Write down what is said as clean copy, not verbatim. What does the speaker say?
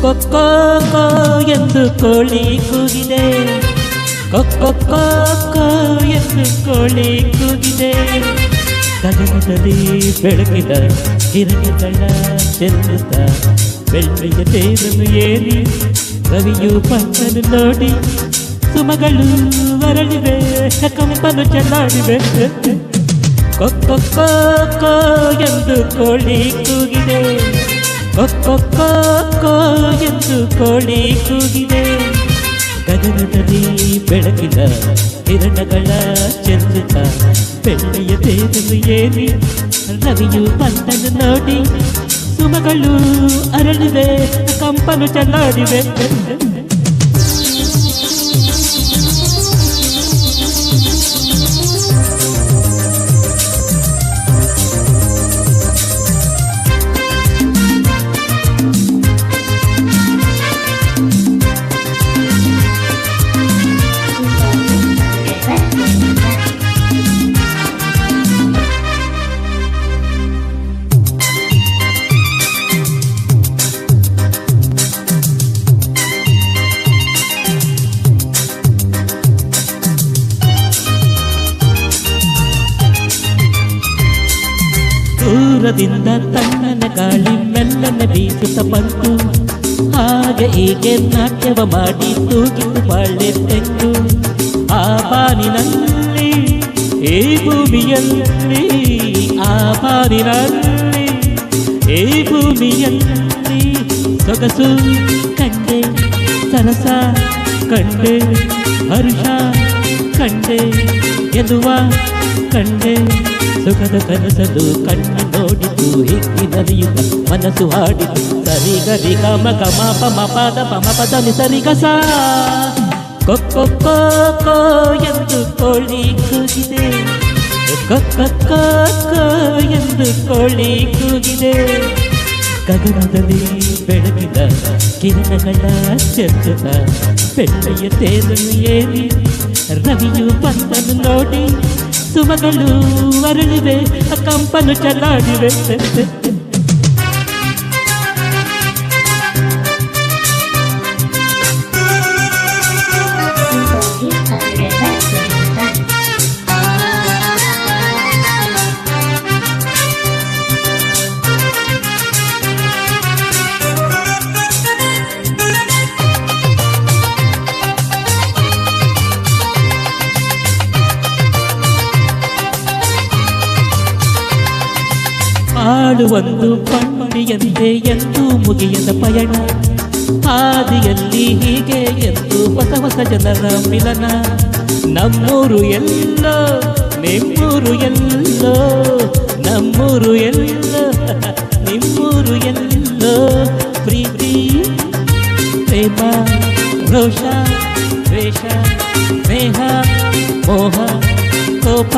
ಕೊಕ್ಕೊ ಎಂದು ಕೋಳಿ ಕೂಗಿದೆ, ಕೊಕ್ಕೊ ಎಂದು ಕೋಳಿ ಕೂಗಿದೆ. ಗಗನದಲ್ಲಿ ಬೆಳಗಿದ ಕಿರಣಗಳ ಚೆಲ್ಲುತ್ತ ಬೆಳ್ಳಿಯ ತೇರನ್ನು ಏರಿ ರವಿಯು ಪಂಕನ್ನು ನೋಡಿ ಸುಮಗಳು ಅರಳಿವೆ, ಕಂಪನು ಚೆಲ್ಲಾಡಿವೆ. ಕೊಕ್ಕೊ ಎಂದು ಕೋಳಿ ಕೂಗಿದೆ, ಕೊಕ್ಕೊ ಎಂದು ಕೋಳಿ ಕೂಗಿದೆ. ಗಗನದಲ್ಲಿ ಬೆಳಕಿನ ಕಿರಣಗಳ ಚೆಲ್ಲುತ್ತ ಬೆಳ್ಳಿಯ ತೇರನ್ನು ಏರಿ ರವಿಯು ಪಂಕನ್ನು ನೋಡಿ ಸುಮಗಳು ಅರಳಿವೆ, ಕಂಪನು ಚೆಲ್ಲಾಡಿವೆ. ದೂರದಿಂದ ತಣ್ಣನ ಗಾಳಿ ಮೆಲ್ಲನೆ ಬೀಸುತ್ತ ಬಂತು, ಹಾಗೆ ಹೀಗೆ ನಾಟ್ಯವ ಮಾಡಿ ತೂಗಿತು ಬಾಳೆ ತೆಂಗು. ಆ ಬಾನಿನಲ್ಲಿ ಈ ಭೂಮಿಯಲ್ಲಿ, ಆ ಬಾನಿನಲ್ಲಿ ಈ ಭೂಮಿಯಲ್ಲಿ ಸೊಗಸು ಕಂಡೆ, ಸರಸ ಕಂಡೆ, ಹರ್ಷ ಕಂಡೆ, ಎನ್ನುವ ಕಂಡೆ. ಸುಖದ ಕನಸಲು ಕಣ್ಣು ನೋಡಿತು, ಹಿಕ್ಕಿ ನಲಿಯುತ್ತ ಮನಸ್ಸು ಹಾಡಿತು. ಸರಿ ಗರಿ ಗಮ ಗಮ ಪಮ ಪದ ಪಮ ಪದ ನಿ ಸರಿ ಗಸ. ಕೊಕ್ಕೊ ಎಂದು ಕೋಳಿ ಕೂಗಿದೆ, ಕೊಕ್ಕೊ ಎಂದು ಕೋಳಿ ಕೂಗಿದೆ. ಗಗನದಲ್ಲಿ ಬೆಳಗಿನ ಕಿರಣಗಳ ಚೆಲ್ಲುತ್ತ ಬೆಳ್ಳಿಯ ತೇರನ್ನು ಏರಿ ರವಿಯು ಬಂದನು ನೋಡಿ ಸುಮಗಳು ಅರಳಿವೆ, ಕಂಪನು ಚೆಲ್ಲಾಡಿವೆ. ಆಡುವೊಂದು ಪಂಡಿಯಂತೆ ಎಂದು ಮುಗಿಯದ ಪಯಣ, ಹಾದಿಯಲ್ಲಿ ಹೀಗೆ ಎಂದು ಹೊಸ ಹೊಸ ಜನರ ಮಿಲನ. ನಮ್ಮೂರು ಎಲ್ಲೋ ನಿಮ್ಮೂರು ಎಲ್ಲೋ, ನಮ್ಮೂರು ಎಲ್ಲೋ ನಿಮ್ಮೂರು ಎಲ್ಲೋ. ಪ್ರೀತಿ ಪ್ರೇಮ ರೋಷ ದ್ವೇಷ ಸ್ನೇಹ ಮೋಹ ಕೋಪ